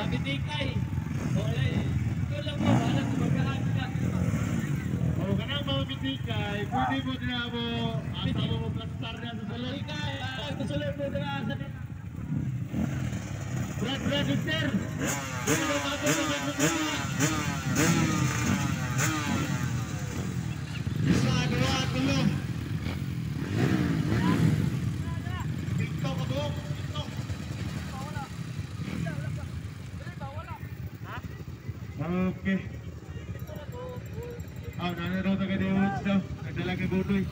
Bitikay. Olay. Ito lang mo, wala ko magkahan ka. O kanang mga bitikay, pwede mo na mo asama mo plastar na sa salon. Bitikay, kasulod mo na sa Brad, Mister! Pwede mo mga ito naman mo na. Isa, dua, tulo. Tiktok ka buhok, tiktok. Okay. Nanaraw na ka Dewods daw. Nagdala kay Butoy.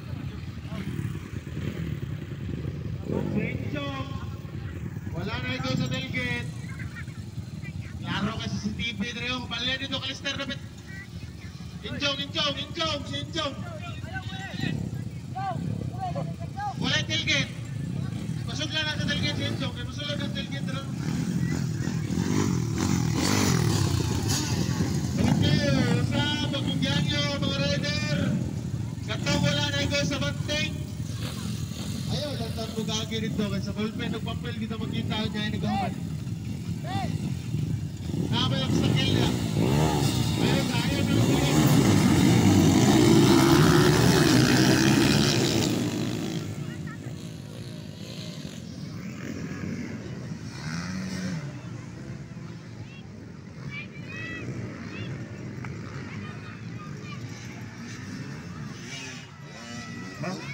Si Inchong, wala na ito sa tailgate. Klaro ka sa CCTV rin yung balyan dito, Kalister na bit. Inchong, si Inchong. Wala yung tailgate. Pasok lang na sa tailgate si Inchong. Kaya pasok lang sa tailgate rin. Sa pagkugyan nyo mga rider, katong wala na ikaw sa banting. Ayaw, lantar mo gagi rito kasi sa ballpen nagpapel kita magkita niya yung nagawan. Nakabay ang sakil niya. Ayaw na nagpapel.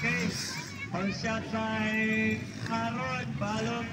Okay, all shot by Aaron Balog.